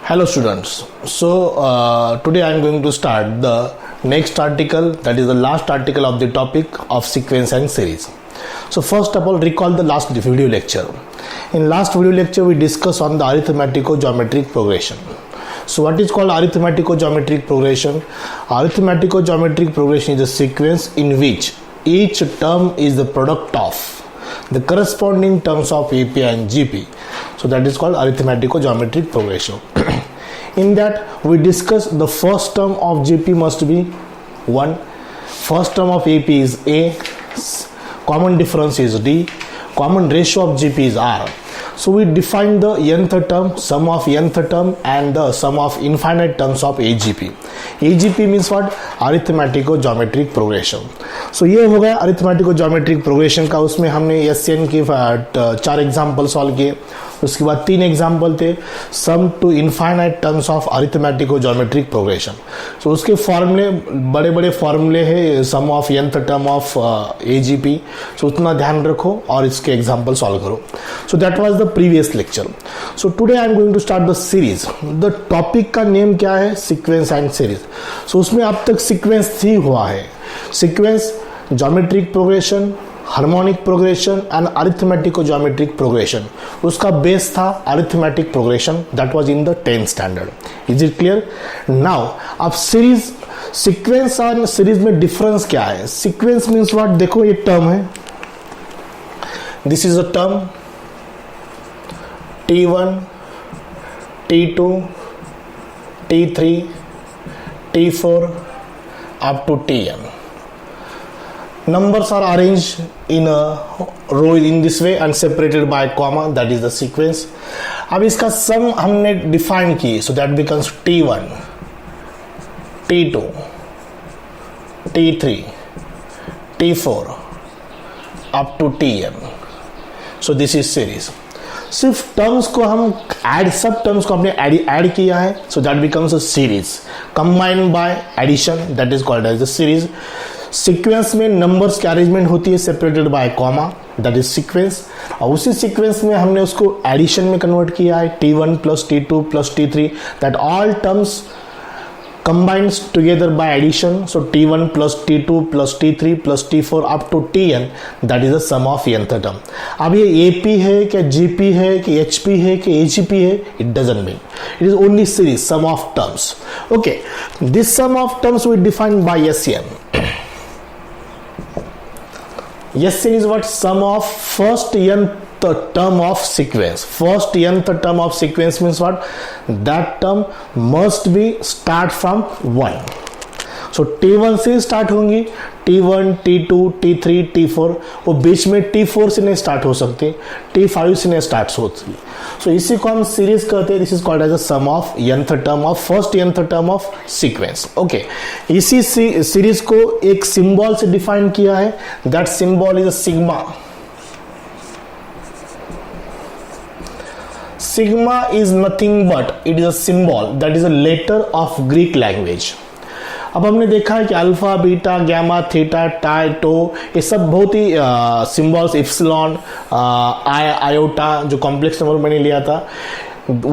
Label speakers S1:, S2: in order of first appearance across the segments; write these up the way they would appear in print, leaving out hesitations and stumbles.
S1: Hello students. Today I am going to start the next article, that is the last article of the topic of sequence and series. So first of all, recall the last video lecture. In last video lecture we discussed on the arithmetico-geometric progression. So what is called arithmetico-geometric progression? Arithmetico-geometric progression is a sequence in which each term is the product of the corresponding terms of AP and GP. So that is called arithmetico-geometric progression. In that we discuss the first term of GP must be 1, first term of AP is A, common difference is D, common ratio of GP is R. So we define the nth term, sum of nth term and the sum of infinite terms of AGP. AGP means what? Arithmetico-geometric progression. So ये हो गया arithmetico-geometric progression का. उसमें हमने SCN की 4 example solve किए. उसके बाद 3 एग्जाम्पल थे sum to infinite terms of arithmetico geometric progression. So उसके फॉर्मूले बड़े बड़े फॉर्मूले हैं, sum of nth term of AGP. So उतना ध्यान रखो और इसके एग्जाम्पल सॉल्व करो. So that was the previous lecture. So today I am going to start the series. The topic का नेम क्या है? Sequence and series. सो उसमें अब तक सीक्वेंस 3 हुआ है. Sequence, geometric progression, harmonic progression and arithmetico geometric progression. उसका बेस था arithmetic progression, that was in the 10th standard. Is it clear? Now अब सीरीज, सीक्वेंस और सीरीज में डिफरेंस क्या है? Sequence means what? देखो ये टर्म है, this is a term T1, T2, T3, T4 up to Tn. Numbers are arranged in a row in this way and separated by a comma, that is the sequence. अब इसका सम हमने define की, so that becomes T1, T2, T3, T4 up to Tn. So this is series. सिर्फ terms को हम add, सब terms को हमने ऐड किया है, so that becomes a series combined by addition, that is called as a series. Sequence में numbers की अरेंजमेंट होती है separated by comma, that is sequence. और उसी सीक्वेंस में हमने उसको एडिशन में कन्वर्ट किया है, T1 plus T2 plus T3, that all terms combines together by addition. So T1 plus T2 plus T3 plus T4 up to Tn, that is the sum of nth term. अब ये AP है क्या GP है कि HP है कि AGP है, it doesn't mean. It is only series, sum of terms. Okay, this sum of terms we define by SCN. SCN is what? Sum of first nth term of sequence. First nth term of sequence means what? That term must be start from 1. So T1 से start होंगी, T1, T2, T3, T4. वो बीच में T4 से नहीं start हो सकती, T5 से नहीं स्टार्ट होती. So इसी को हम सीरीज कहते हैं. This is called as a sum of nth term of first nth term of sequence. Okay, इसी सीरीज को एक सिंबल से डिफाइन किया है. That symbol is a sigma. Sigma is nothing but it is a symbol, that is a letter of Greek language. अब हमने देखा है कि अल्फा, बीटा, गैमा, थीटा, टाई, टो, ये सब बहुत ही सिंबल्स, इप्सिलॉन, आयोटा, जो कॉम्प्लेक्स नंबर मैंने लिया था,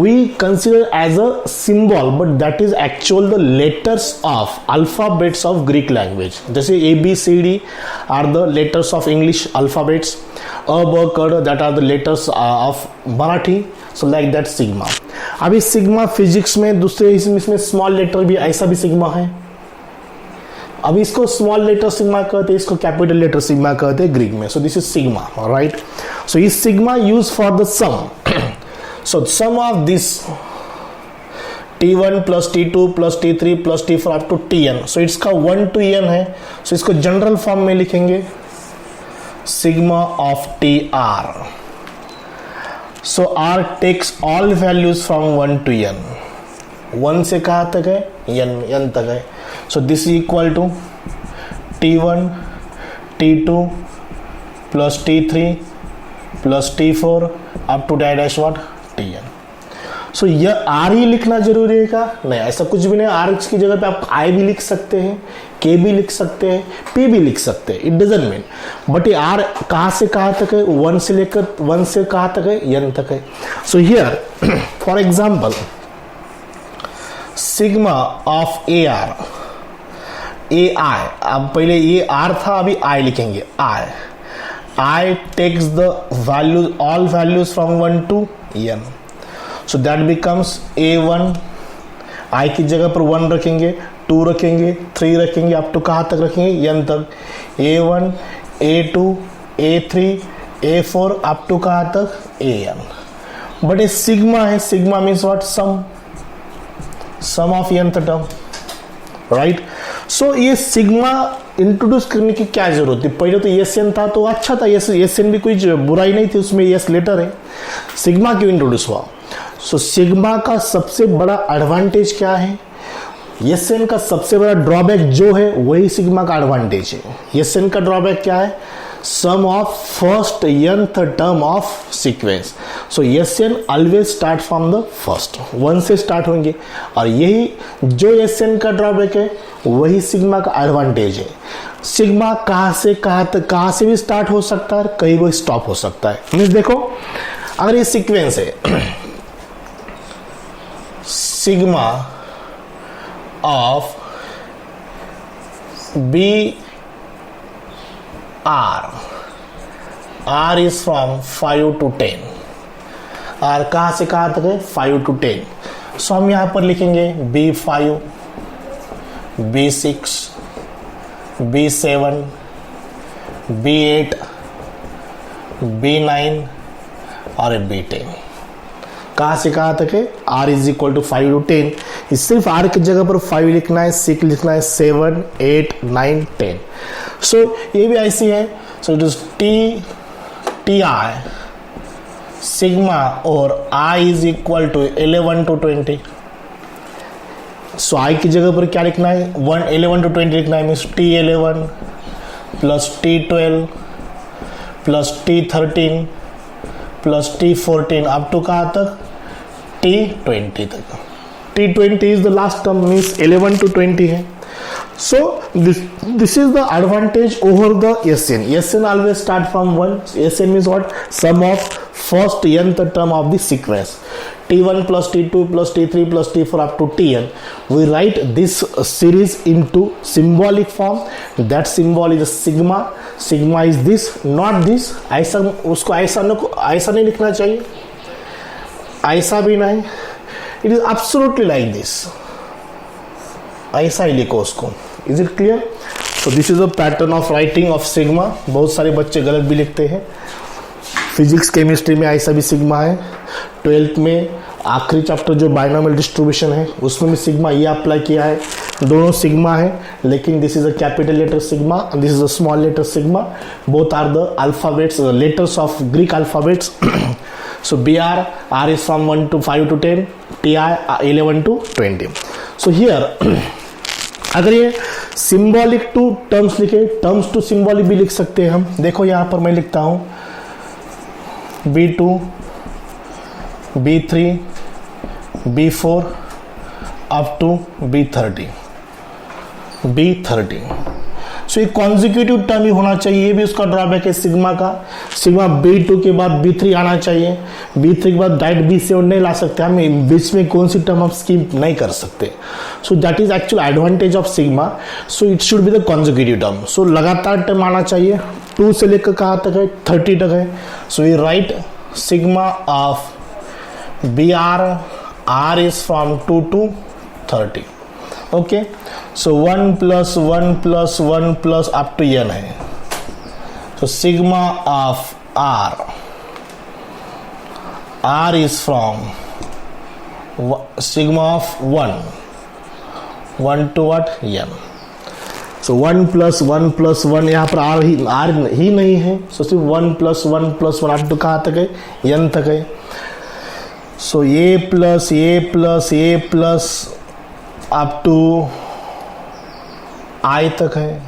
S1: we consider as a symbol, but that is actual the letters of alphabets of Greek language. जैसे A, B, C, D are the letters of English alphabets. A, B, K, that are the letters of Marathi. So like that sigma. अभी sigma physics में दूसरे इसमें small letter भी, ऐसा भी sigma है. अभी इसको स्मॉल लेटर सिग्मा कहते हैं, इसको कैपिटल लेटर सिग्मा कहते हैं ग्रीक में. So this is sigma, right. So इस sigma use for the sum. So sum of this T1 plus T2 plus T3 plus T4 up to Tn. So इसका 1 to n है. सो इसको general form में लिखेंगे sigma of TR. So R takes all values from 1 to n. 1 से कहाँ तक है? n तक है. So this is equal to T1, T2 plus T3 plus T4 up to dash what? Tn. So यह R ही लिखना जरूरी है क्या? नहीं, ऐसा कुछ भी नहीं. R की जगह पे आप I भी लिख सकते हैं, K भी लिख सकते हैं, P भी लिख सकते हैं. It doesn't mean. बट ये R कहाँ से कहाँ तक है? 1 से लेकर 1 से कहाँ तक है? n तक है. So here for example sigma of A r, a i, अब पहले ये आर था, अभी आई लिखेंगे, i takes the values, all values from 1 to n, so that becomes a1, i की जगह पर 1 रखेंगे, 2 रखेंगे, 3 रखेंगे, अप टू कहाँ तक रखेंगे, n तक, a1, a2, a3, a4, up to कहाँ तक, an। बट ये सिग्मा है, sigma means what, sum of nth term, right. So ये सिग्मा इंट्रोड्यूस करने की क्या जरूरत थी, पहले तो एस एन था तो अच्छा था, एस एन भी कोई बुराई नहीं थी, उसमें एस लेटर है, सिग्मा क्यों इंट्रोड्यूस हुआ। सो सिग्मा का सबसे बड़ा एडवांटेज क्या है, एस एन का सबसे बड़ा ड्रॉबैक जो है वही सिग्मा का एडवांटेज है। एस एन का ड्रॉबैक क्या है, sum of first nth term of sequence, so s n always start from the first, 1 से स्टार्ट होंगे, और यही जो एस एन का ड्रॉबैक है वही सिग्मा का एडवांटेज है। सिग्मा कहाँ से कहाँ तक, कहाँ से भी स्टार्ट हो सकता है, कहीं भी स्टॉप हो सकता है। मीन्स देखो, अगर ये सीक्वेंस है sigma of B R is from 5 to 10, R कहाँ से कहाँ तक है, 5 to 10, सो हम यहां पर लिखेंगे B5, B6, B7, B8, B9 और B10, कहाँ से कहाँ तक है, R is equal to 5 to 10, इस सिर्फ R की जगह पर 5 लिखना है, 6 लिखना है, 7, 8, 9, 10, सो ये भी ऐसी है। So it is T I sigma और I is equal to 11 to 20, so I की जगह पर क्या लिखना है, 11 to 20 लिखना है, means T11 plus T12 plus T13 plus T14 up to कहाँ तक, T20 तक। T20 is the last term, means 11 to 20 है। So this is the advantage over the SN. SN always start from 1. SN means what? Sum of first nth term of the sequence. T1 plus T2 plus T3 plus T4 up to Tn. We write this series into symbolic form. That symbol is sigma. Sigma is this, not this. ऐसा उसको ऐसा नहीं लिखना चाहिए, ऐसा भी नहीं. It is absolutely like this. ऐसा ही लिखो उसको. Is it clear? So this is a pattern of writing of sigma. बहुत सारे बच्चे गलत भी लिखते हैं. फिजिक्स केमिस्ट्री में ऐसा भी सिग्मा है. 12th में आखिरी चैप्टर जो बाइनोमियल डिस्ट्रीब्यूशन है उसमें भी सिग्मा ये अप्लाई किया है. दोनों सिग्मा है, लेकिन this is a capital letter sigma and this is a small letter sigma. Both are the alphabets, letters of Greek alphabets. So BR, R is from 1 to 5 to 10, TI 11 to 20. So here अगर ये symbolic to terms लिखे, terms to symbolic भी लिख सकते हैं हम. देखो यहाँ पर मैं लिखता हूँ B2, B3, B4 up to B30. सो ये कॉन्जिक्यूटिव टर्म ही होना चाहिए, ये भी उसका ड्रॉबैक है सिग्मा का. सिग्मा B2 के बाद B3 आना चाहिए, B3 के बाद डायरेक्ट B7 नहीं ला सकते हम, बीच में कौन सी टर्म आप स्किप नहीं कर सकते. So that is actual advantage of sigma. So it should be the consecutive term. So लगातार टर्म आना चाहिए. 2 से लेकर कहाँ तक है, 30 तक है. So we write sigma of BR, R is from 2 to 30. Okay, so 1 plus 1 plus 1 plus up to n है. So sigma of R is from sigma of 1 to what, n. So 1 plus 1 plus 1, यहाँ पर R ही नहीं है. So सिर्फ 1 plus 1 plus 1 up to कहाँ तक है, n तक है. So A plus up to I तक है.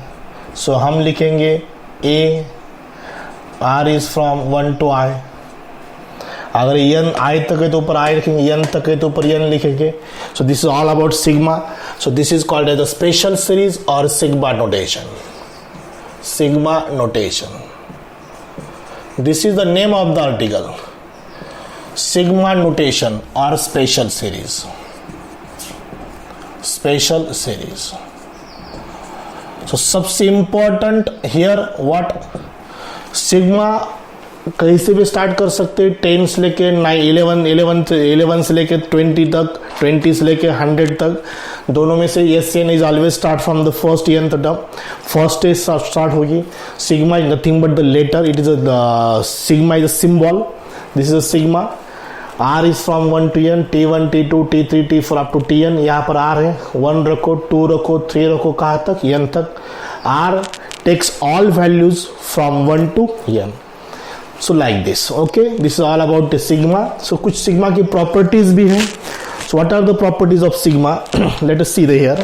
S1: सो हम लिखेंगे A, R is from 1 to I. अगर n I तक है तो ऊपर I लिखेंगे, n तक है तो ऊपर n लिखेंगे. So this is all about sigma. So this is called as a special series और sigma notation. This is the name of the article, sigma notation और special series. Special series. So सबसे important here what, sigma कहीं से भी start कर सकते हैं, 10 से लेके 11 से लेके 20 तक, 20 से लेके 100 तक. दोनों में से s n is always start from the first n term. First stage start होगी. Sigma is nothing but the letter, it is sigma is a symbol. This is a sigma. R is from 1 to n, T1, T2, T3, T4 up to Tn. यहाँ पर R है, 1 रखो, 2 रखो, 3 रखो, कहाँ तक, n तक. R takes all values from 1 to n. So like this, okay, this is all about the sigma. So कुछ sigma की properties भी हैं. So what are the properties of sigma? Let us see here.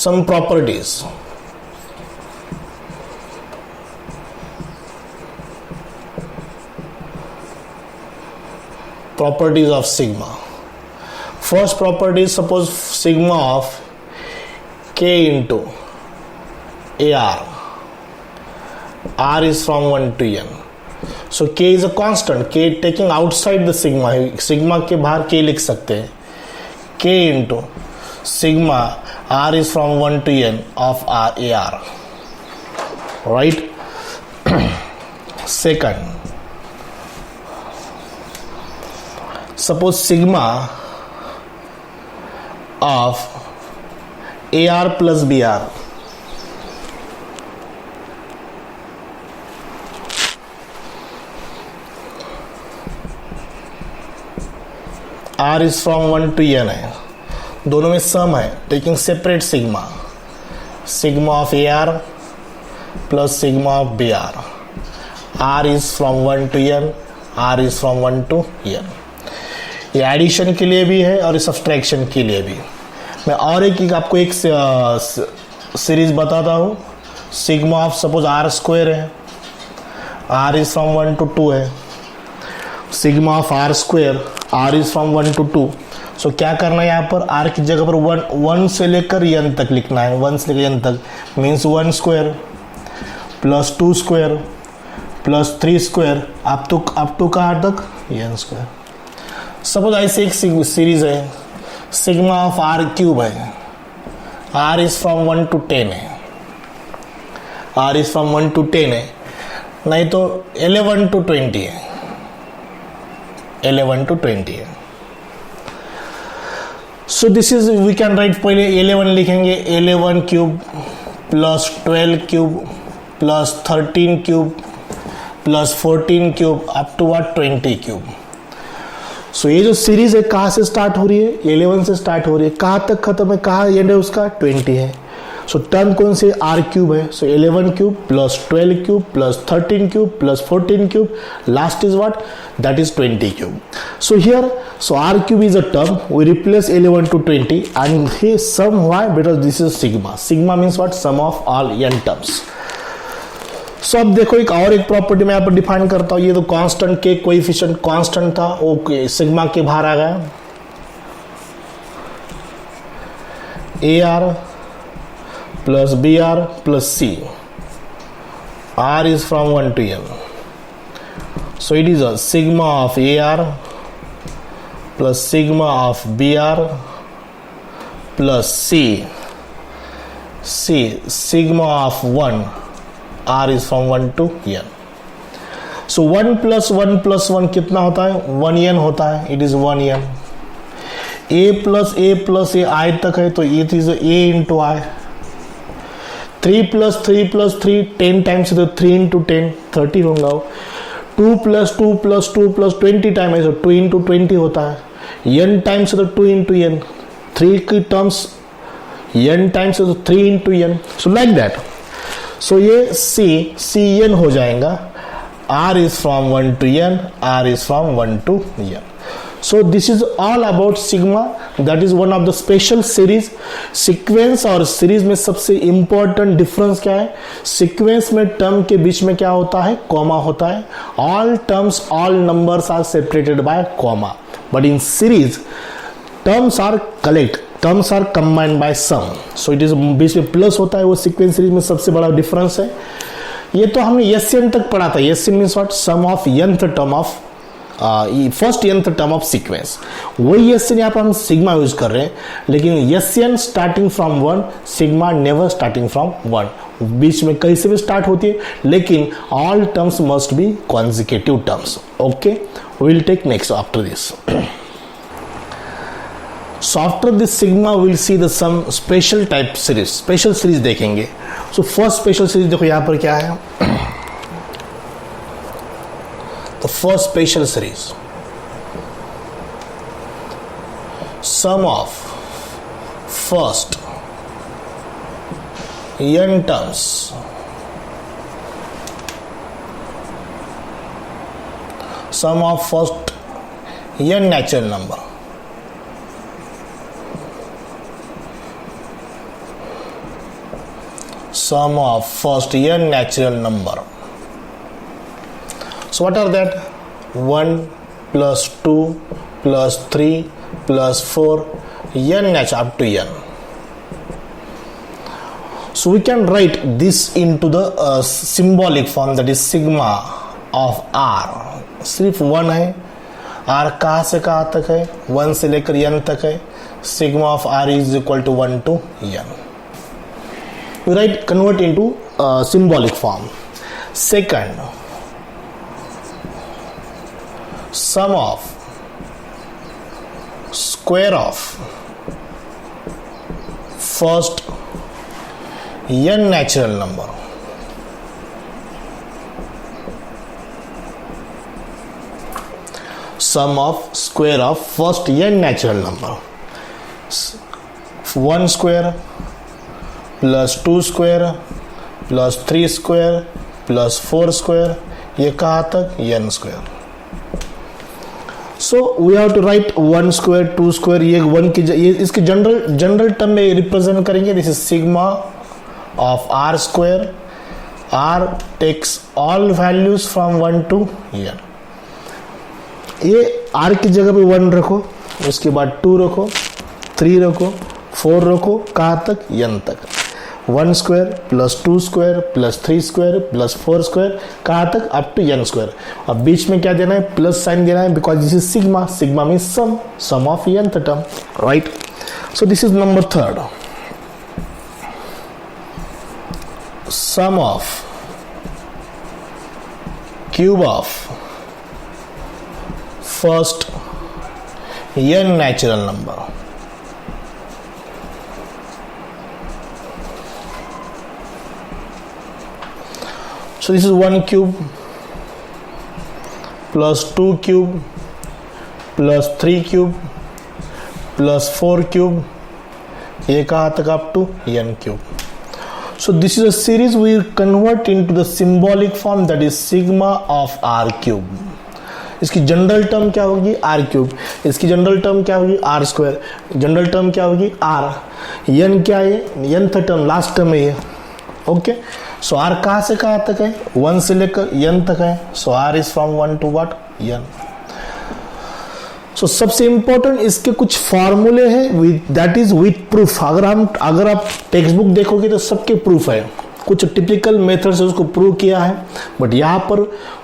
S1: Some properties. Properties of sigma. First property is, suppose sigma of k into AR. R is from 1 to n. So k is a constant. K taking outside the sigma. Sigma के बाहर k लिख सकते हैं. K into sigma R is from 1 to n of AR. Right? Second, suppose sigma of AR plus BR. R is from 1 to n है. दोनों में sum है, taking separate sigma. Sigma of A R plus sigma of B R. R is from 1 to n, R is from 1 to n. ये addition के लिए भी है और सब्सट्रैक्शन के लिए भी. मैं और आपको एक सीरीज बताता हूँ. Sigma of suppose R square है, आर इज फ्रॉम 1 टू 2 है. Sigma of R square, R is from 1 to 2. So क्या करना है यहाँ पर, आर की जगह पर 1 से लेकर n तक लिखना है. 1 से लेकर n तक means 1 square plus 2 square plus 3 square up to कहाँ तक, n स्क्वायर. सपोज ऐसे एक सीरीज है. सिग्मा ऑफ आर क्यूब है, आर इज फ्रॉम 1 टू 10 है. आर इज फ्रॉम 1 टू 10 है, नहीं तो 11 टू 20 है. 11 टू 20 है. So this is, we can write, पहले 11 लिखेंगे. 11 cube plus 12 cube plus 13 cube plus 14 cube up to 20 cube. So ये जो सीरीज है कहाँ से स्टार्ट हो रही है, 11 से स्टार्ट हो रही है. कहाँ तक खत्म है, कहाँ एंड है उसका, 20 है. सो टर्म कौन से, आर क्यूब है. सो 11 cube plus 12 cube plus 13 cube plus 14 cube, last is what, that is 20 cube. So here, so r cube is a term, we replace 11 to 20 and here sum, why, because this is sigma. Sigma means what, sum of all n terms. So अब देखो एक और एक property मैं यहाँ पर define करता हूँ. ये तो कांस्टेंट के कोएफिशिएंट कांस्टेंट था, ओके, सिग्मा के बाहर आ गया. AR plus BR plus C. R is from 1 to n. So it is a sigma of AR plus sigma of BR plus C sigma of 1. R is from 1 to n. So 1 plus 1 plus 1 कितना होता है, 1n होता है. It is 1n. A plus A I तक है तो it is A into I. 3 plus 3 10 times तो 3 into 10 30 होगा. 2 plus 2 plus 2 plus 20 टाइम है तो 2 into 20 होता है. n टाइम्स तो 2 into n. 3 की टर्म्स n टाइम्स तो 3 into n. So like that. So ये C n हो जाएगा. R is from 1 to n, R is from 1 to n. So this is all about sigma. That is one of the special series. Sequence और series में सबसे important difference क्या है, sequence में term के बीच में क्या होता है, कॉमा होता है. All terms, all numbers are separated by comma. But in series terms are collect, terms are combined by sum. So it is, बीच में प्लस होता है, वो सीक्वेंस सीरीज में सबसे बड़ा डिफरेंस है. ये तो हमने एसएन तक पढ़ा था। SN means what? Sum of nth term of first nth term of sequence. वही एसएन यहाँ पर हम सिग्मा यूज कर रहे हैं, लेकिन SN starting from 1, sigma never starting from 1। बीच में कहीं से भी स्टार्ट होती है, लेकिन all terms must be consecutive terms. Okay, we will take next after this. So after this sigma we'll see the some special type series, special series देखेंगे। So first special series देखो यहाँ पर क्या है। The first special series, sum of first n terms sum of first n natural number sum of first n natural number. So what are that? 1 plus 2 plus 3 plus 4 n natural up to n. So we can write this into the symbolic form, that is sigma of r. सिर्फ 1 है, r कहाँ से कहाँ तक है? 1 से लेकर n तक है। Sigma of r is equal to 1 to n. We write, convert into symbolic form. Second, sum of square of first n natural number sum of square of first n natural number, 1 square plus 2 square plus 3 square plus 4 square, ये कहाँ तक? n square. So we have to write 1 square 2 square, ये 1 की ये इसके general term में represent करेंगे। This is sigma of r square. r takes all values from 1 to n। ये r की जगह पे 1 रखो, उसके बाद 2 रखो, 3 रखो, 4 रखो, कहाँ तक? n तक। 1 square plus 2 square plus 3 square plus 4 square, कहाँ तक? Up to n square. अब बीच में क्या देना है? प्लस साइन देना है, because this is sigma. Sigma mean sum of nth term, right? So this is number 3rd, sum of cube of first n natural number So this is 1 cube plus 2 cube plus 3 cube plus 4 cube, ये कहाँ तक? Up to n cube. So this is a series we convert into the symbolic form, that is sigma of r cube. इसकी general term क्या होगी? r cube. इसकी general term क्या होगी? r square. General term क्या होगी? r। n क्या है? nth टर्म, लास्ट टर्म है ये। ओके, सो r कहाँ से कहाँ तक है? 1 से लेकर n तक है। सो r is from 1 to what? n। सो सबसे इंपॉर्टेंट इसके कुछ फॉर्मूले हैं, दैट इज विथ प्रूफ। अगर आप टेक्स्ट बुक देखोगे तो सबके प्रूफ है, कुछ टिपिकल मेथड से उसको प्रूव किया है, बट यहाँ पर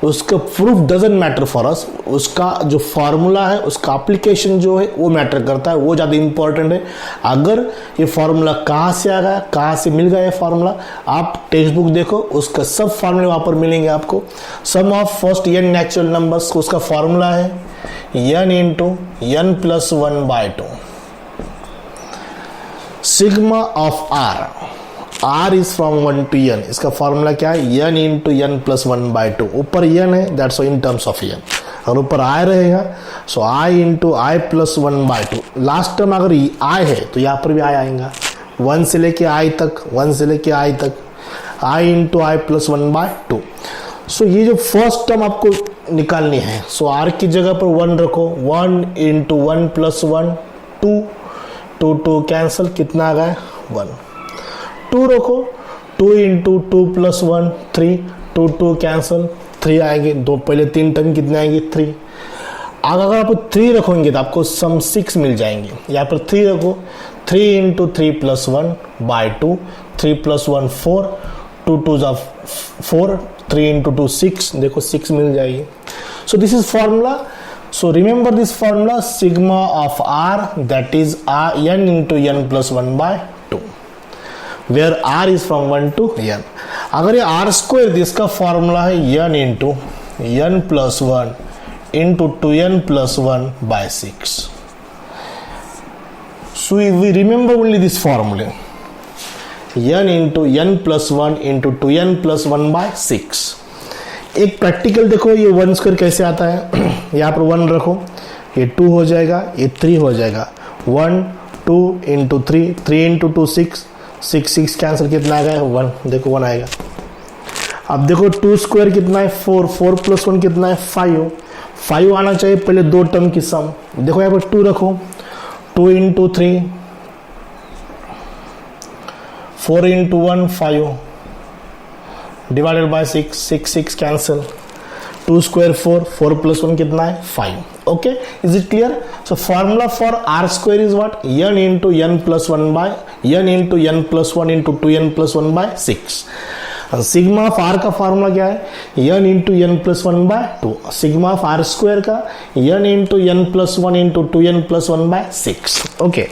S1: उसका proof doesn't matter for us. उसका जो फॉर्मूला है, उसका एप्लीकेशन जो है वो मैटर करता है, वो ज़्यादा इंपॉर्टेंट है। अगर ये फॉर्मूला कहाँ से आ गया, कहाँ से मिल गया ये फॉर्मूला, आप टेक्स्ट बुक देखो, उसका सब फॉर्मूले वहाँ पर मिलेंगे आपको। Sum of first n natural numbers, उसका फॉर्मूला है n into n plus 1/2 sigma of r is from 1 to n। इसका फॉर्मूला क्या है? n into n plus 1/2। ऊपर n है, that's in terms of n। अगर ऊपर i रहेगा so i into i plus 1/2। Last term अगर i है तो यहाँ पर भी i आएगा, 1 से लेके i तक, 1 से लेके i तक, i इंटू i प्लस 1/2। सो ये जो फर्स्ट टर्म आपको निकालनी है, सो r की जगह पर 1 रखो, 1 इंटू 1 प्लस 1 2, 2 कैंसिल, कितना आ गया? 1। 2 रखो, 2 इंटू 2 प्लस 1 3, 2 कैंसिल, 3 आएंगे, दो पहले 3 टर्म कितने आएंगे? 3। अगर आप 3 रखोगे तो आपको सम 6 मिल जाएंगे। यहाँ पर 3 रखो, 3 इंटू 3 प्लस 1/2, 3 प्लस 1 4, 2 2 जा 4, 3 into 2 6, देखो 6 मिल जाएगी. So this is formula. So remember this formula, sigma of r, that is n into n plus 1 by 2, where r is from 1 to n. अगर ये r square, इसका फॉर्मूला है n into n plus 1 into 2n plus 1 by 6. So we remember only this formula, n into n plus 1 into 2n plus 1 by 6. एक practical देखो, ये 1 square कैसे आता है. यहाँ पर 1 रखो, ये 2 हो जाएगा, ये 3 हो जाएगा. 1 2 into 3, 3 into 2 6, 6 कैंसिल, कितना आएगा 1, देखो 1 आएगा. अब देखो 2 स्क्वायर कितना है 4, 4 plus 1 कितना है 5 आना चाहिए पहले दो टर्म की सम. देखो यहाँ पर 2 रखो, 2 into 3, 4 into 1 5 divided by 6 cancel. 2 square 4 plus 1 कितना है 5. Okay, is it clear? So formula for R square is what, n into n plus 1 by n into n plus 1 into 2n plus 1 by 6. Sigma of R का formula क्या है, n into n plus 1 by 2. Sigma of R square का n into n plus 1 into 2n plus 1 by 6. Okay,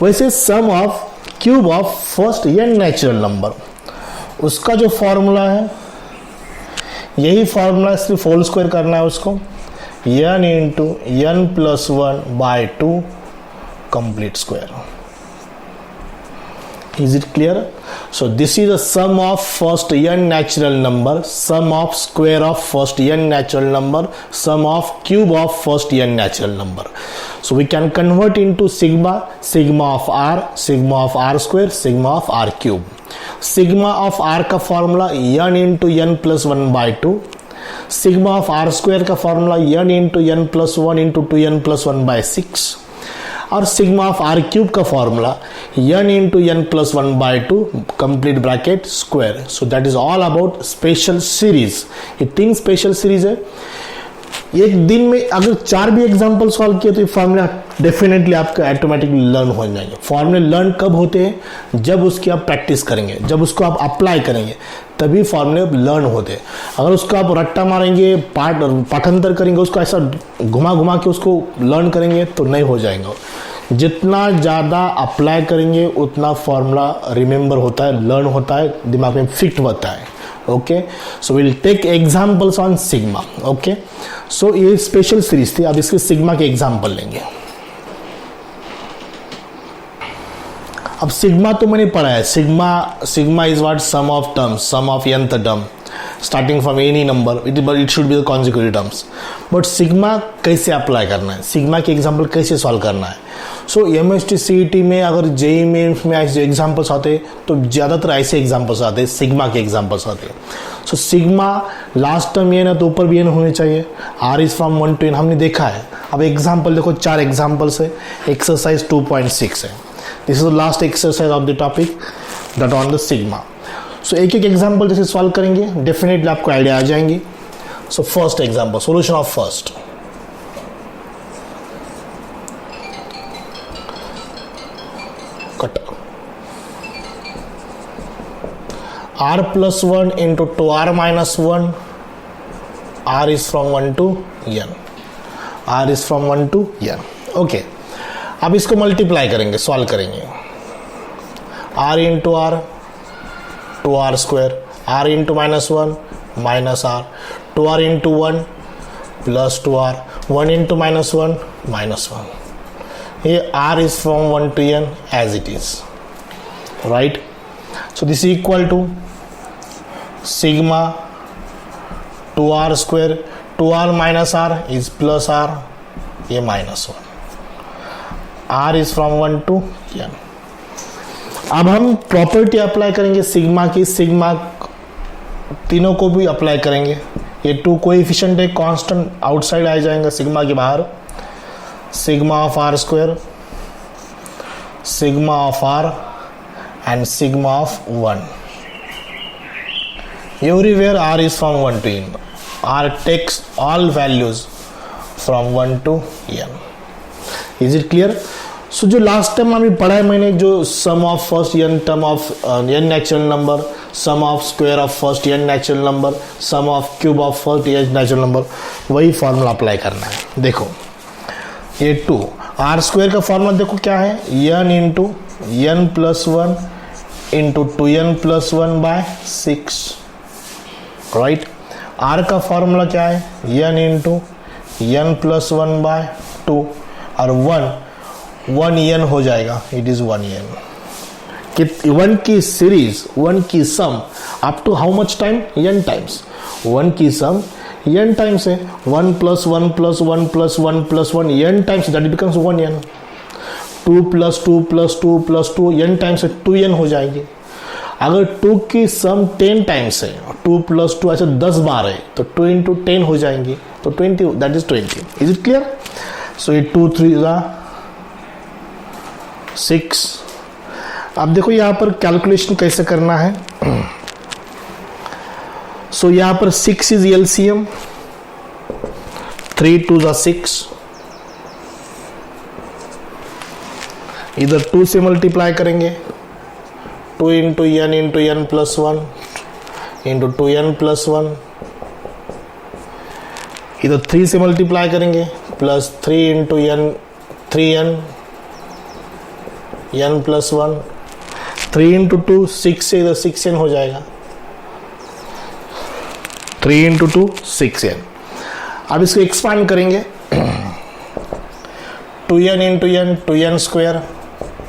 S1: वैसे sum of cube of first n natural number, उसका जो formula है, यही formula सिर्फ होल स्क्वायर करना है उसको, n into n plus 1 by 2 complete square. Is it clear? So this is the sum of first n natural number, sum of square of first n natural number, sum of cube of first n natural number. So we can convert into sigma of r square, sigma of r cube. Sigma of r का formula n into n plus 1 by 2. Sigma of r square का formula n into n plus 1 into 2n plus 1 by 6. और sigma of R cube का formula n into n plus 1 by 2 complete bracket square. So that is all about special series. ये 3 special series है. एक दिन में अगर 4 भी example solve किए तो ये फॉर्मूला डेफिनेटली आपका ऑटोमेटिकली लर्न हो जाएंगे. फॉर्मूले लर्न कब होते हैं, जब उसकी आप प्रैक्टिस करेंगे, जब उसको आप अप्लाई करेंगे, तभी फॉर्मूले लर्न होते हैं. अगर उसको आप रट्टा मारेंगे, पाठांतर करेंगे, उसको ऐसा घुमा के उसको लर्न करेंगे तो नहीं हो जाएगा. जितना ज़्यादा अप्लाई करेंगे उतना फॉर्मूला रिमेंबर होता है, लर्न होता है, दिमाग में फिट होता है. Okay, so will take examples on sigma. Okay, so ये स्पेशल सीरीज थी. अब इसके सिग्मा के एग्जांपल लेंगे. अब सिग्मा तो मैंने पढ़ा है. Sigma is what, sum of terms, sum of nth term starting from any number, it should be the consecutive terms. But sigma कैसे अप्लाई करना है, सिग्मा के एग्जांपल कैसे सॉल्व करना है. सो MST CET में अगर JEE मेंस में ऐसे एग्जांपल्स आते तो ज़्यादातर ऐसे एग्जांपल्स आते हैं, सिग्मा के एग्जांपल्स आते हैं. सो सिग्मा लास्ट टर्म ये ना तो ऊपर भी n होने चाहिए. r is from 1 to n हमने देखा है. अब एग्जांपल देखो, 4 एग्जांपल्स है. एक्सरसाइज 2.6 है. This is the last exercise of the topic that on the sigma. So एक एग्जांपल जैसे सॉल्व करेंगे डेफिनेटली आपको आइडिया आ जाएंगी. So first example, solution of first. r plus 1 into 2r minus 1, r is from 1 to n, r is from 1 to n. Okay, अब इसको multiply करेंगे, solve करेंगे. r into r 2r square, r into minus 1 minus r, 2r into 1 plus 2r, 1 into minus 1 minus 1. Here r is from 1 to n as it is, right? So this is equal to sigma 2r square, 2r minus r is plus r, ये minus 1. r is from 1 to n. अब हम property apply करेंगे sigma की. Sigma तीनों को भी apply करेंगे. ये 2 कोएफिशिएंट है, कांस्टेंट आउटसाइड आ जाएंगे सिग्मा के बाहर. Sigma of R square, sigma of R and sigma of 1. Everywhere r is from 1 to n. r takes all values from 1 to n. Is it clear? So जो last time अभी पढ़ा है मैंने, जो sum of first n term of n natural number, sum of square of first n natural number, sum of cube of first n natural number, वही formula apply करना है। देखो ये 2 आर स्क्वायर का फॉर्मूला देखो क्या है, n into n plus 1 into 2n plus 1 by 6, right. R का फॉर्मूला क्या है, n into n plus 1 by 2 और 1 n हो जाएगा, इट इज 1 n। कि 1 की सीरीज, 1 की sum up to how much time, n times. 1 की सम n टाइम्स है, 1 plus 1 plus 1 plus 1 plus 1 n times, that becomes 1 n। 2 plus 2 plus 2 plus 2 n times है, 2 n हो जाएगी। अगर 2 की सम 10 टाइम्स है, 2 प्लस 2 ऐसे 10 बार है, तो 2 इंटू 10 हो जाएंगी, तो 20, that is 20। Is it clear? So ये 2 3 6। अब देखो यहां पर कैलकुलेशन कैसे करना है। सो यहां पर 6 इज एलसीएम, 3 2 6, इधर 2 से मल्टीप्लाई करेंगे, 2 into n plus 1 into 2n plus 1, इधर 3 से मल्टीप्लाई करेंगे, plus 3 into n plus 1, 3 into 2 6 से इधर 6n हो जाएगा, 3 इंटू 2 6n। अब इसको एक्सपांड करेंगे, 2n into n 2n square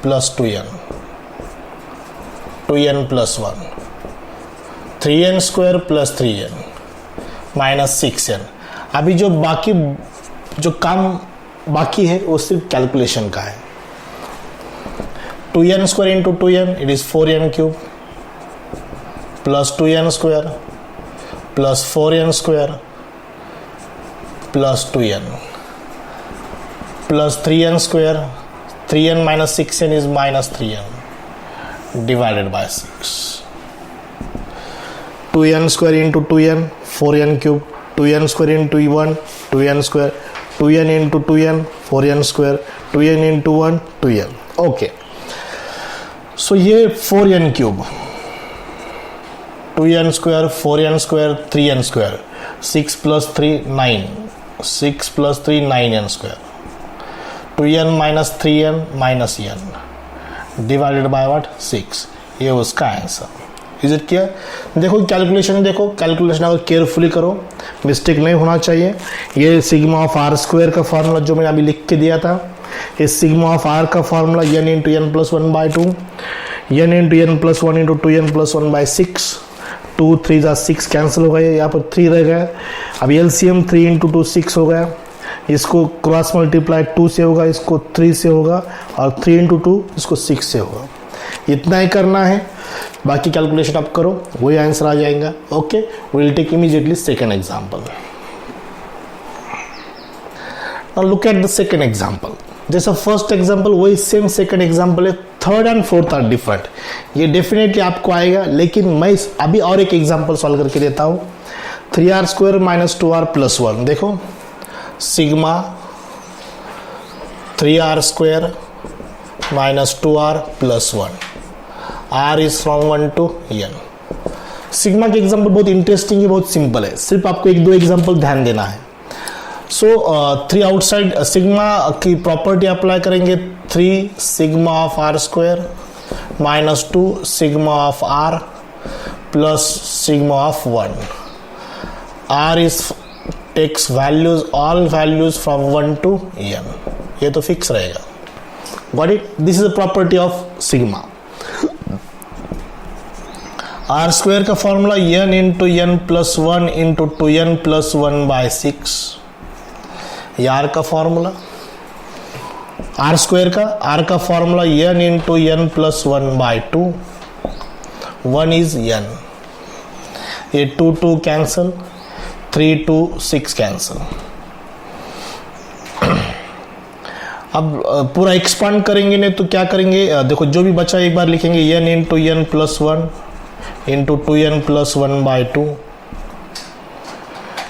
S1: plus 2n, 2n plus 1, 3n square plus 3n minus 6n। अभी जो बाकी जो काम बाकी है वो सिर्फ कैलकुलेशन का है। 2n square into 2n it is 4n cube plus 2n square plus 4n square plus 2n plus 3n square, 3n minus 6n is minus 3n divided by 6। 2n square into 2n 4n cube, 2n square into 1 2n square, 2n into 2n 4n square, 2n into 1 2n। Okay, so ये 4n cube, 2n square 4n square 3n square, 6 plus 3 9, 6 plus 3 9n square, 2n minus 3n minus n divided by what 6। ये उसका answer. Is it clear? देखो calculation, देखो calculation अगर carefully करो, mistake नहीं होना चाहिए। ये सिग्मा ऑफ आर स्क्वायर का फार्मूला जो मैंने अभी लिख के दिया था, ये सिग्मा ऑफ आर का formula n into n plus 1 by 2, n into n plus 1 into 2n plus 1 by 6, 2 3 6 cancel हो गए, यहाँ पर 3 रह गया। अब एलसीएम 3 इंटू 2 6 हो गया, इसको क्रॉस मल्टीप्लाई 2 से होगा, इसको 3 से होगा, और 3 इंटू 2 इसको 6 से होगा। इतना ही करना है, बाकी कैलकुलेशन आप करो, वही आंसर आ जाएगा। Okay, we will take immediately second example. Now look at the second example. जैसा फर्स्ट एग्जांपल वही सेम सेकंड एग्जांपल है, third and fourth are different. ये डेफिनेटली आपको आएगा, लेकिन मैं अभी और एक एग्जांपल सॉल्व करके देता हूँ। 3r square minus 2r plus 1। देखो sigma 3r square minus 2r plus 1, r is from 1 to n। Sigma के एग्जांपल बहुत इंटरेस्टिंग है, बहुत सिंपल है, सिर्फ आपको एक दो एग्जांपल ध्यान देना है। सो 3 आउटसाइड सिग्मा की प्रॉपर्टी अप्लाई करेंगे, 3 sigma of r square minus 2 sigma of r plus sigma of 1। r is takes values, all values from 1 to n, ये तो फिक्स रहेगा। Got it? This is the property of sigma. r square का formula n into n plus 1 into 2n plus 1 by 6। ये r का formula, r square का r का formula n into n plus 1 by 2, 1 is n। ये 2 2 cancel, 3 2 6 cancel. अब पूरा expand करेंगे नहीं तो क्या करेंगे, देखो जो भी बचा एक बार लिखेंगे, n into n plus 1 into 2n plus 1 by 2,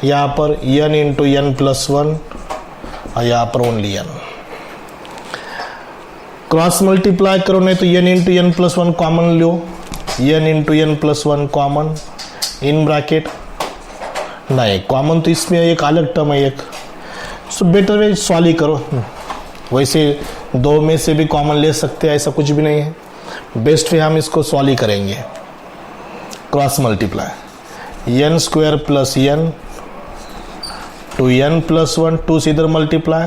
S1: यहाँ पर n इंटू n प्लस 1 और यहाँ पर ओनली n। क्रॉस मल्टीप्लाई करो, नहीं तो n into N plus one common लो, n into N plus one common in bracket, नहीं कॉमन तो इसमें एक अलग टर्म है एक, सो बेटर वे सॉल्व ही करो। वैसे दो में से भी कॉमन ले सकते हैं, ऐसा कुछ भी नहीं है, बेस्ट वे हम इसको सॉल्व ही करेंगे। Cross multiply n square plus n two n plus one, two से इधर multiply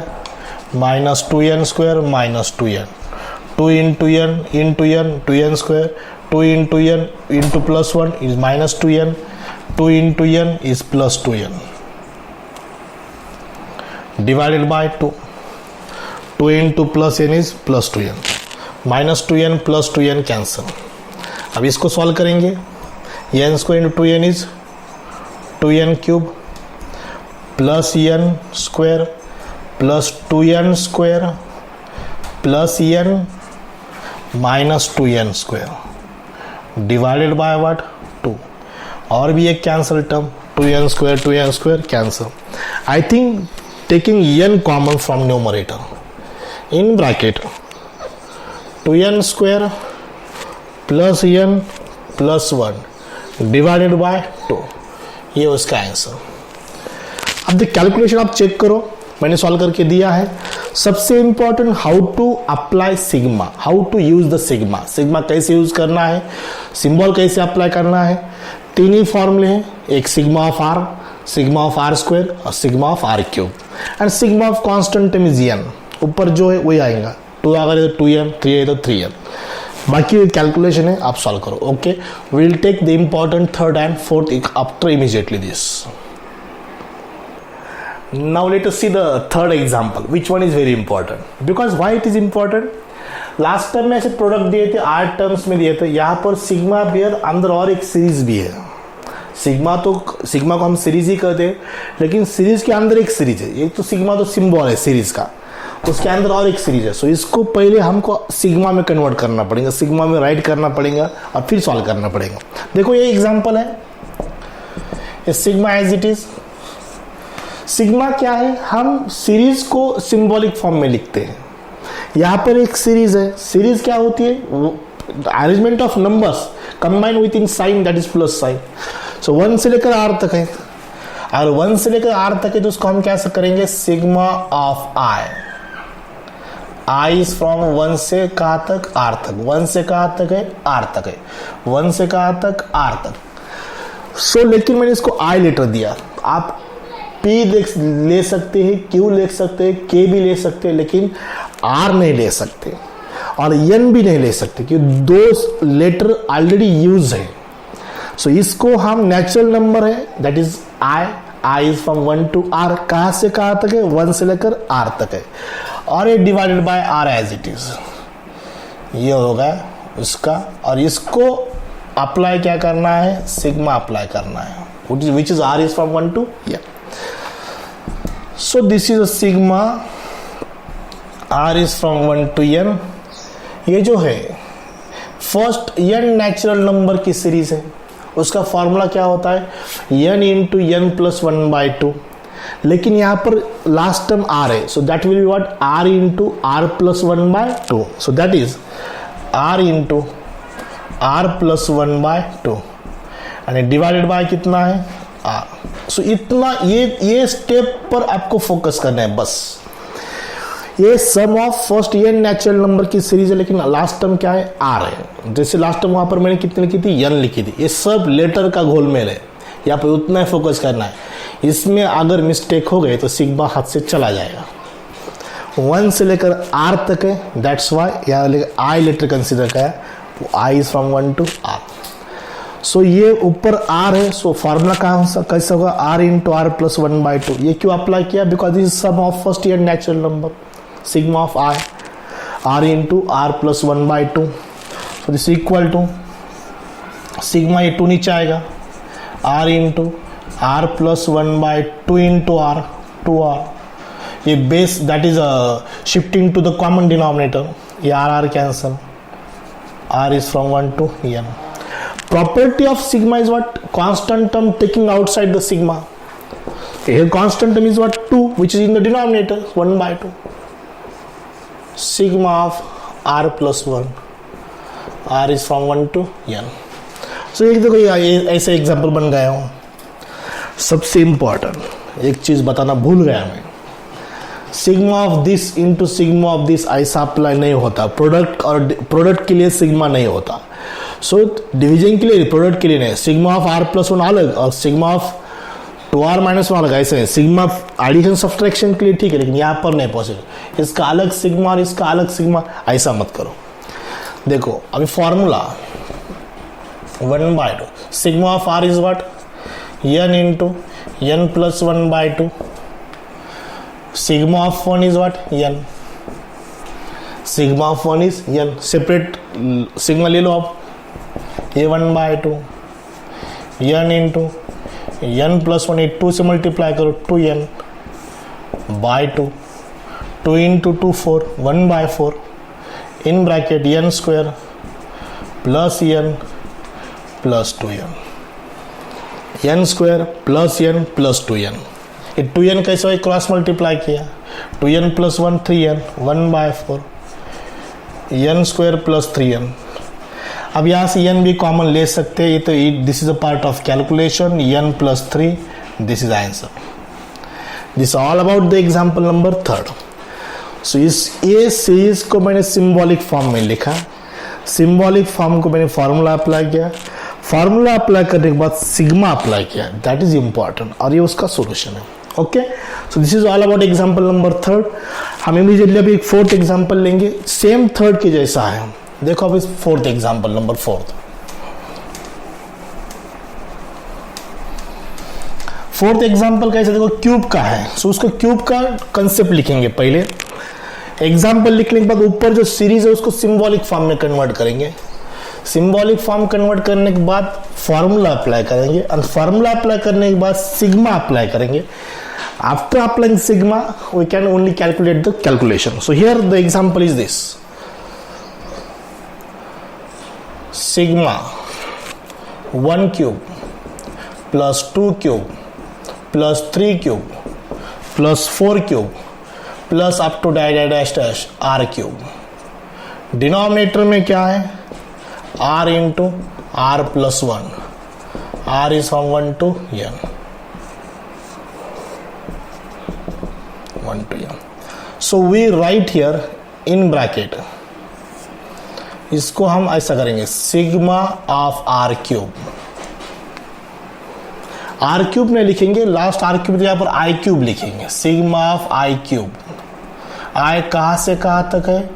S1: minus 2n square minus 2n, 2 into n two n square, 2 into n into plus one is minus 2n, 2 into n is plus 2n divided by 2, 2 into plus n is plus 2n, minus 2n plus 2n cancel. अब इसको solve करेंगे, n square into 2n is 2n cube plus n square plus 2n square plus n minus 2n square divided by what 2, और भी एक cancel term 2n square cancel. I think taking n common from numerator in bracket 2n square plus n plus 1 divided by 2, ये उसका answer. अब the calculation आप check करो, मैंने solve करके दिया है। सबसे important, how to apply sigma, how to use the sigma, sigma कैसे यूज करना है, सिंबल कैसे अप्लाई करना है। तीन ही फॉर्मूले हैं, एक सिग्मा ऑफ आर स्क्वायर और sigma of R cube, and sigma of constant term is n, ऊपर जो है वही आएगा, 2 अगर तो 2n, 3 है तो 3n। बाकी कैलकुलेशन है, आप सॉल्व करो। Okay, will take the important third and fourth after immediately this. Now let us see the third example, which one is very important, because why it is important. Last time में ऐसे product दिए थे, 8 terms में दिए थे, यहाँ पर sigma भी है, अंदर और एक सीरीज भी है। सिग्मा को हम सीरीज ही कहते हैं, लेकिन सीरीज के अंदर एक सीरीज है, एक तो सिग्मा तो सिंबल है सीरीज का, उसके अंदर और एक सीरीज है। सो इसको पहले हमको सिग्मा में कन्वर्ट करना पड़ेगा, सिग्मा में राइट करना पड़ेगा और फिर सॉल्व करना पड़ेगा। देखो ये एग्जाम्पल है, ये sigma as it is. Sigma क्या है, हम सीरीज को सिंबॉलिक फॉर्म में लिखते हैं। यहां पर एक सीरीज है, सीरीज क्या होती है, arrangement of numbers combine with in sign, that is plus sign. So 1 से लेकर r तक है, और 1 से लेकर r तक है तो उसको हम कैसे करेंगे, sigma of i is from 1 से कहां तक, r तक, 1 से कहां तक है, r तक है, 1 से कहां तक, r तक। सो लेकिन मैंने इसको i लेटर दिया, आप P ले सकते हैं, Q ले सकते हैं, K भी ले सकते हैं, लेकिन R नहीं ले सकते और N भी नहीं ले सकते, क्योंकि दो लेटर ऑलरेडी यूज है। सो इसको हम नेचुरल नंबर है, that is I is from 1 to R, कहां से कहां तक है, 1 से लेकर R तक है, और ये divided by R as it is, ये होगा उसका। और इसको अप्लाई क्या करना है, सिग्मा अप्लाई करना है, which is R is from 1 to N। So this is a sigma, R is from 1 to N। ये जो है फर्स्ट n नेचुरल नंबर की सीरीज है, उसका फॉर्मूला क्या होता है, n इंटू n प्लस 1/2, लेकिन यहाँ पर लास्ट टर्म r है, so that will be what, r into r plus 1/2, so that is r into r plus 1/2 and divided by कितना है, r। सो इतना ये स्टेप पर आपको फोकस करना है बस। ये sum of first n natural number की सीरीज है, लेकिन लास्ट टर्म क्या है, r है। जैसे लास्ट टर्म वहां पर मैंने कितनी लिखी थी, n लिखी थी। ये सब लेटर का घोलमेल है, यहाँ पर उतना ही फोकस करना है। इसमें अगर मिस्टेक हो गए तो सिग्मा हाथ से चला जाएगा। 1 से लेकर r तक है, दैट्स वाई यहाँ I लेटर कंसिडर का है, I is from 1 to R। सो ये ऊपर r है, सो फॉर्मूला कैसा होगा, r इंटू r प्लस 1/2। ये क्यों अप्लाई किया, because this is sum of first year natural number, sigma of i, r into r plus 1/2। सो दिस इक्वल टू सिग्मा, ये 2 नीचे आएगा, r into r plus 1/2 into r, 2r। ये base that is shifting to the common denominator, ये r cancel, r is from 1 to N। Property of sigma is what, constant term taking outside the sigma. Here constant term is what, 2, which is in the denominator, 1/2. Sigma of r plus 1, r is from 1 to n. So एक देखो ये ऐसे example बन गया हूँ. सबसे important एक चीज़ बताना भूल गया मैं, sigma of this into sigma of this ऐसा अप्लाई नहीं होता. प्रोडक्ट के लिए सिग्मा नहीं होता. सो डिवीजन के लिए, प्रोडक्ट के लिए नहीं. सिग्मा ऑफ r प्लस 1 अलग और सिग्मा ऑफ 2r माइनस 1 अलग, ऐसे है. सिग्मा एडिशन सब्सट्रैक्शन के लिए ठीक है, लेकिन यहाँ पर नहीं पॉसिबल. इसका अलग सिग्मा और इसका अलग सिग्मा, ऐसा मत करो. देखो अभी formula 1/2 sigma of r is what, n into n plus 1/2. sigma of 1 is what, n. sigma of 1 is n. separate sigma ले लो आप, ये 1/2 n इंटू n प्लस 1, 2 से मल्टीप्लाई करो 2n by 2, 2 into 2 4, 1/4 in bracket n square plus n plus 2n, n square plus n plus 2n. ये 2n कैसे हो, cross multiply किया, 2n plus 1 3n 1/4 n square plus 3n. अब यहाँ से n भी कॉमन ले सकते हैं. ये तो this is a part of calculation, n plus 3, this is answer. This all about the example number 3. सो इस ये सीरीज को मैंने सिंबॉलिक फॉर्म में लिखा. सिंबॉलिक फॉर्म को मैंने फॉर्मूला अप्लाई किया. फॉर्मूला अप्लाई करने के बाद सिग्मा अप्लाई किया, दैट इज इंपॉर्टेंट, और ये उसका सोल्यूशन है. Okay, so this is all about example number 3. हम इमीडिएटली अभी एक 4th एग्जाम्पल लेंगे, सेम 3rd के जैसा है. देखो अभी 4th example number 4th. 4th example कैसे, देखो क्यूब का है. सो उसको क्यूब का कंसेप्ट लिखेंगे पहले. एग्जाम्पल लिखने के बाद ऊपर जो सीरीज है उसको सिंबॉलिक फॉर्म में कन्वर्ट करेंगे. सिंबॉलिक फॉर्म कन्वर्ट करने के बाद फॉर्मूला अप्लाई करेंगे, और फॉर्मूला अप्लाई करने के बाद सिग्मा अप्लाई करेंगे. After applying sigma we can only calculate the calculation. So here the example is this, sigma 1 cube plus 2 cube plus 3 cube plus 4 cube plus up to dash dash r cube. Denominator में क्या है, r into r plus 1, r is from 1 to n, 1 to n. So we write here in bracket, इसको हम ऐसा करेंगे, sigma of r cube. r cube नहीं लिखेंगे, last r cube यहाँ पर i क्यूब लिखेंगे. Sigma of i cube. i कहाँ से कहाँ तक है,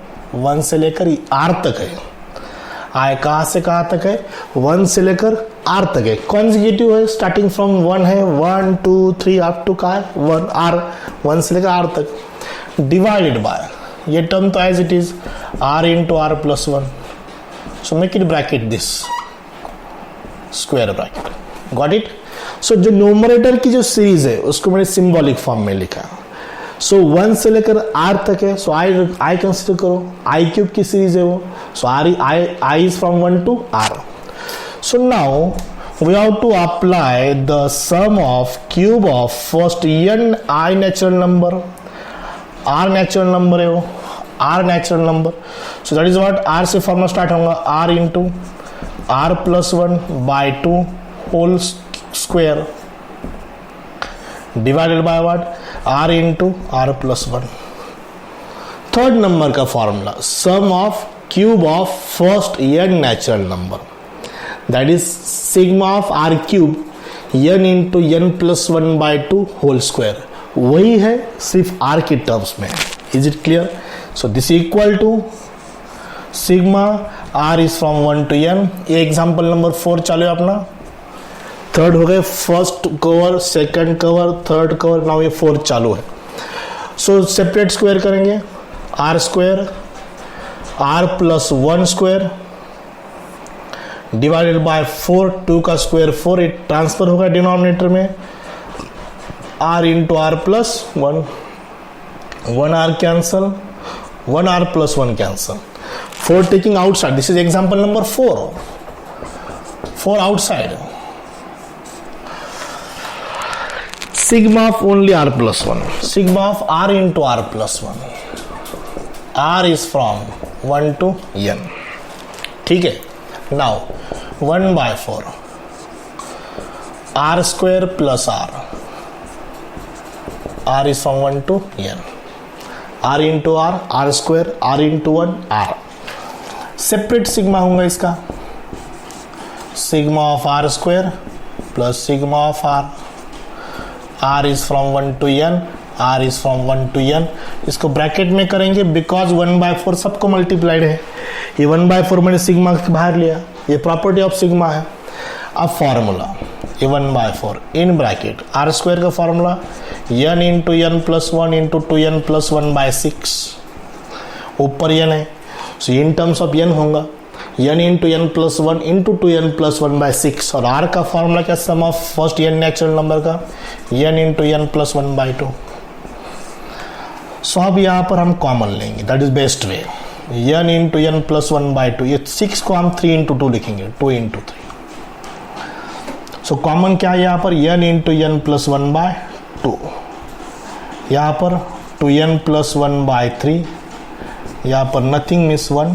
S1: 1 से लेकर r तक है. i कहाँ से कहाँ तक है, 1 से लेकर r तक है. कॉन्जिक्यूटिव है, स्टार्टिंग फ्रॉम 1 है, 1 2 3 अप टू का 1 r, 1 से लेकर r तक. डिवाइडेड बाय ये टर्म तो as it is r into r plus 1. So make it bracket this square bracket. Got it. So जो न्यूमरेटर की जो सीरीज है उसको मैंने सिंबॉलिक फॉर्म में लिखा. सो 1 से लेकर r तक है. सो आई कंसिडर करो, i क्यूब की सीरीज है वो. So i is from 1 to r. So now we have to apply the sum of cube of first n i natural number, r natural number है वो, r natural number. So that is what, r से formula start होगा, r into r plus 1 by 2 whole square divided by what, r into r plus 1. Third number का formula, sum of cube of first n natural number, that is sigma of r cube n into n plus 1 by 2 whole square. वही है, सिर्फ r की terms में. Is it clear. So this equal to sigma r is from 1 to n. ये example number 4 चालू है अपना. Third हो गए, first cover, second cover, third cover. Now ये 4 चालू है. सो सेपरेट स्क्वायर करेंगे, r square r plus 1 square divided bye 4, 2 का स्क्वायर 4, ये ट्रांसफर होगा डिनोमिनेटर में, r into r plus 1, 1r cancel, 1r plus 1 cancel. 4 taking outside. This is example number 4 outside. sigma of only r plus 1, sigma of r into r plus 1, r is from 1 to n. ठीक है. Now 1/4 r square plus r is from 1 to n, r into r square, r into 1 r. Separate sigma होगा इसका, sigma of r square plus sigma of r is from 1 to n, r is from 1 to n. इसको bracket में करेंगे because 1/4 सबको multiplied है. ये 1/4 मैंने sigma बाहर लिया, ये प्रॉपर्टी ऑफ सिग्मा है. अब फॉर्मूला ये 1/4 इन ब्रैकेट r स्क्वायर का formula n into n plus 1 into 2n plus 1/6. ऊपर n है, so in terms of n होगा n into n plus 1 into 2n plus 1/6. और r का फॉर्मूला क्या, sum of first n natural number का n into n plus 1/2. So अब यहाँ पर हम कॉमन लेंगे, that is best way. n into n plus 1/2, ये 6 को हम 3 इंटू 2 लिखेंगे, 2 इंटू 3. सो कॉमन क्या है यहाँ पर, n इंटू n प्लस 1/2. यहाँ पर 2n प्लस 1/3, यहाँ पर nothing miss 1.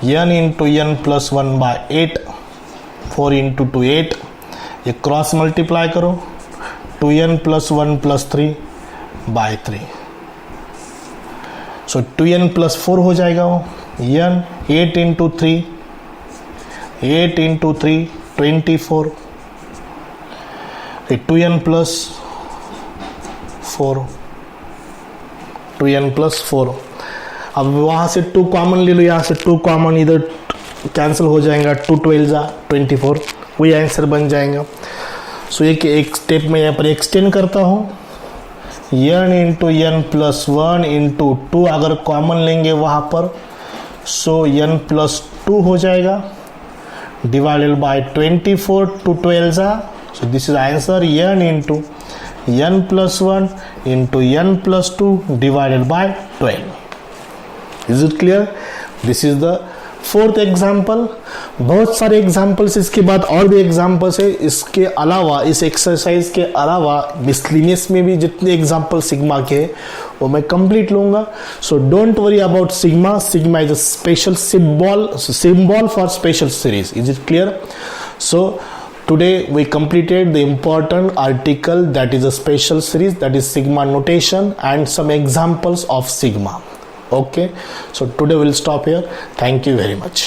S1: n into n plus 1/8, 4 into 2 8. ये क्रॉस मल्टीप्लाई करो, 2n प्लस 1 प्लस 3/3. सो 2n प्लस 4 हो जाएगा वो. n 8 into 3, 8 into 3 24. 2n plus 4, 2n plus 4. अब वहाँ से 2 कॉमन ले लो, यहाँ से 2 कॉमन इधर कैंसिल हो जाएगा, 2 12 24, वही आंसर बन जाएगा. सो एक स्टेप में यहाँ पर एक्सटेंड करता हूँ, n into n plus 1 into 2 अगर कॉमन लेंगे वहाँ पर, सो n प्लस 2 हो जाएगा divided by 24, 2 12. So this is answer n into n plus 1 into n plus 2 divided by 12. Is it clear? This is the fourth example. बहुत सारे examples इसके बाद और भी एग्जाम्पल्स है. इसके अलावा, इस एक्सरसाइज के अलावा मिसलिनियस में भी जितने एग्जाम्पल सिग्मा के वो मैं कंप्लीट लूंगा. So don't worry about sigma. Sigma is a special symbol for special series. Is it clear? So today we completed the important article that is a special series, that is sigma notation, and some examples of sigma. Okay, so today we'll stop here. Thank you very much.